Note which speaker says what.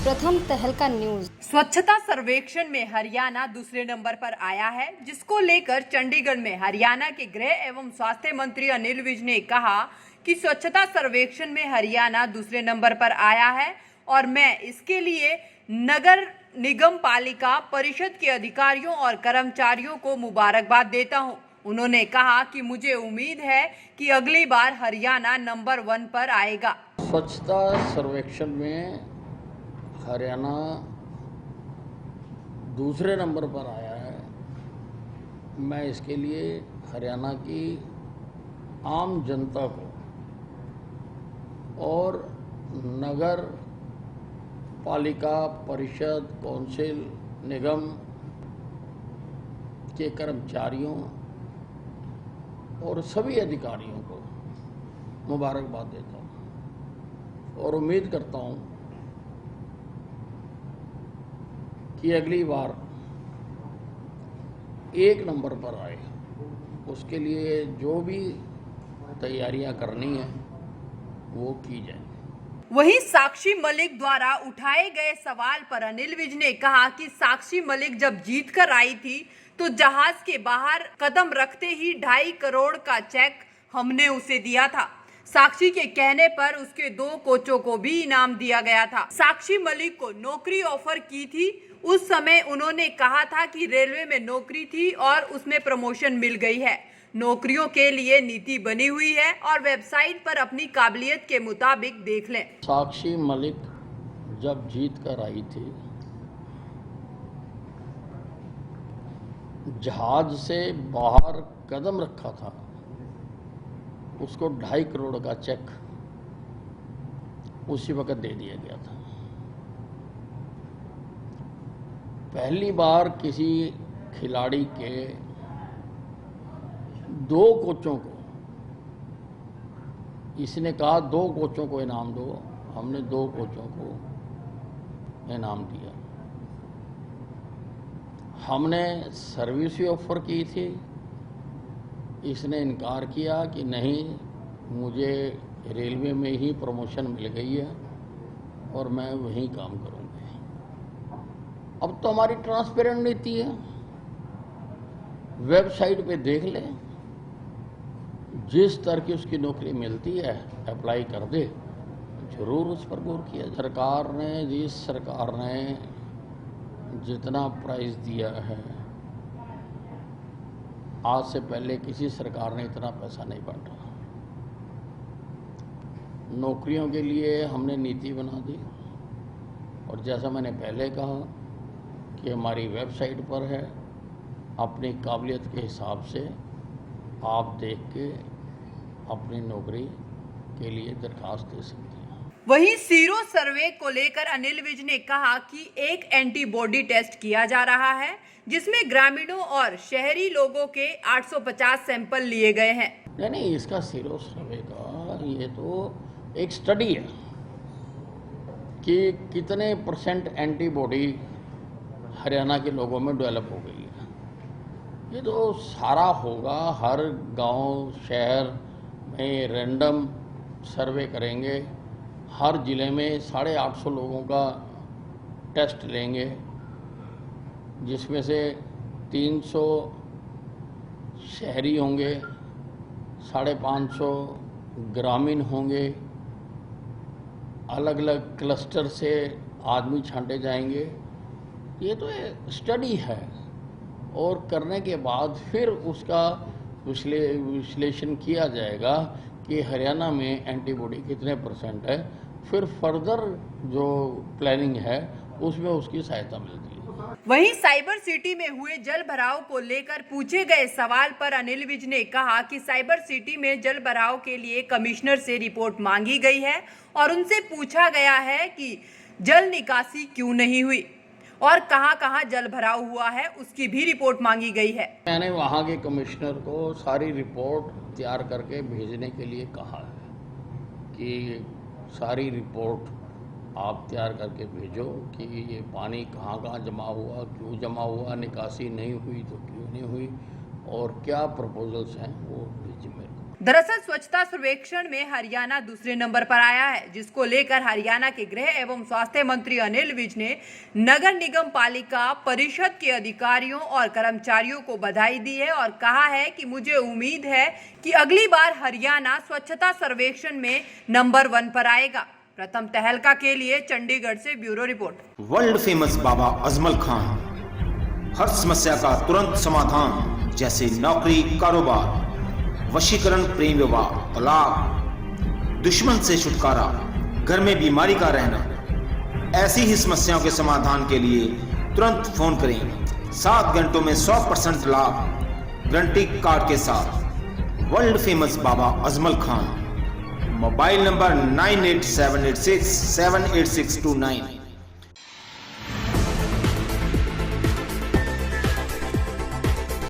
Speaker 1: प्रथम तहलका न्यूज।
Speaker 2: स्वच्छता सर्वेक्षण में हरियाणा दूसरे नंबर पर आया है, जिसको लेकर चंडीगढ़ में हरियाणा के गृह एवं स्वास्थ्य मंत्री अनिल विज ने कहा कि स्वच्छता सर्वेक्षण में हरियाणा दूसरे नंबर पर आया है और मैं इसके लिए नगर निगम पालिका परिषद के अधिकारियों और कर्मचारियों को मुबारकबाद देता हूं। उन्होंने कहा कि मुझे उम्मीद है कि अगली बार हरियाणा नंबर 1 पर आएगा।
Speaker 3: स्वच्छता सर्वेक्षण में हरियाणा दूसरे नंबर पर आया है। मैं इसके लिए हरियाणा की आम जनता को और नगर पालिका परिषद कौंसिल निगम के कर्मचारियों और सभी अधिकारियों को मुबारकबाद देता हूँ और उम्मीद करता हूँ कि अगली बार 1 नंबर पर आए। उसके लिए जो भी तैयारियां करनी है वो की जाए।
Speaker 2: वहीं साक्षी मलिक द्वारा उठाए गए सवाल पर अनिल विज ने कहा कि साक्षी मलिक जब जीत कर आई थी तो जहाज के बाहर कदम रखते ही 2.5 करोड़ का चेक हमने उसे दिया था। साक्षी के कहने पर उसके 2 कोचों को भी इनाम दिया गया था। साक्षी मलिक को नौकरी ऑफर की थी। उस समय उन्होंने कहा था कि रेलवे में नौकरी थी और उसमें प्रमोशन मिल गई है। नौकरियों के लिए नीति बनी हुई है और वेबसाइट पर अपनी काबिलियत के मुताबिक देख लें।
Speaker 3: साक्षी मलिक जब जीत कर आई थी, जहाज से बाहर कदम रखा था, उसको 2.5 करोड़ का चेक उसी वक्त दे दिया गया था। पहली बार किसी खिलाड़ी के 2 कोचों को, इसने कहा 2 कोचों को इनाम दो, हमने 2 कोचों को इनाम दिया। हमने सर्विस भी ऑफर की थी, इसने इनकार किया कि नहीं, मुझे रेलवे में ही प्रमोशन मिल गई है और मैं वहीं काम करूंगी। अब तो हमारी ट्रांसपेरेंट नीति है, वेबसाइट पे देख ले, जिस तरह की उसकी नौकरी मिलती है अप्लाई कर दे, जरूर उस पर गौर किया। सरकार ने, जिस सरकार ने जितना प्राइस दिया है, आज से पहले किसी सरकार ने इतना पैसा नहीं बांटा। नौकरियों के लिए हमने नीति बना दी और जैसा मैंने पहले कहा कि हमारी वेबसाइट पर है, अपनी काबिलियत के हिसाब से आप देख के अपनी नौकरी के लिए दरखास्त दे सकते हैं।
Speaker 2: वहीं सीरो सर्वे को लेकर अनिल विज ने कहा कि एक एंटीबॉडी टेस्ट किया जा रहा है, जिसमें ग्रामीणों और शहरी लोगों के 850 सैंपल लिए गए हैं।
Speaker 3: नहीं, इसका सीरो सर्वे का ये तो एक स्टडी है कि कितने % एंटीबॉडी हरियाणा के लोगों में डेवलप हो गई है। ये तो सारा होगा, हर गांव शहर में रैंडम सर्वे करेंगे, हर ज़िले में 850 लोगों का टेस्ट लेंगे, जिसमें से 300 शहरी होंगे, 550 ग्रामीण होंगे। अलग अलग क्लस्टर से आदमी छांटे जाएंगे। ये तो एक स्टडी है और करने के बाद फिर उसका विश्लेषण किया जाएगा कि हरियाणा में एंटीबॉडी कितने % है। फिर फर्दर जो प्लानिंग है उसमें उसकी सहायता मिलती है।
Speaker 2: वहीं साइबर सिटी में हुए जल भराव को लेकर पूछे गए सवाल पर अनिल विज ने कहा कि साइबर सिटी में जल भराव के लिए कमिश्नर से रिपोर्ट मांगी गई है और उनसे पूछा गया है कि जल निकासी क्यों नहीं हुई और कहां-कहां जल भराव हुआ है, उसकी भी रिपोर्ट मांगी गई है।
Speaker 3: मैंने वहां के कमिश्नर को सारी रिपोर्ट तैयार करके भेजने के लिए कहा है कि सारी रिपोर्ट आप तैयार करके भेजो कि ये पानी कहाँ कहाँ जमा हुआ, क्यों जमा हुआ, निकासी नहीं हुई तो क्यों नहीं हुई और क्या प्रपोजल्स हैं वो भेजिए मेरे को।
Speaker 2: दरअसल स्वच्छता सर्वेक्षण में हरियाणा दूसरे नंबर पर आया है, जिसको लेकर हरियाणा के गृह एवं स्वास्थ्य मंत्री अनिल विज ने नगर निगम पालिका परिषद के अधिकारियों और कर्मचारियों को बधाई दी है और कहा है कि मुझे उम्मीद है कि अगली बार हरियाणा स्वच्छता सर्वेक्षण में नंबर 1 पर आएगा। प्रथम तहलका के लिए चंडीगढ़ से bureau report.
Speaker 1: World famous Baba Ajmal Khan हर समस्या का तुरंत समाधान, जैसे नौकरी, कारोबार, वशीकरण, प्रेम विवाह, तलाक, दुश्मन से छुटकारा, घर में बीमारी का रहना, ऐसी ही समस्याओं के समाधान के लिए तुरंत फोन करें। 7 घंटों में 100% लाभ गारंटी कार्ड के साथ। World famous Baba Ajmal Khan. Mobile number 9878678629।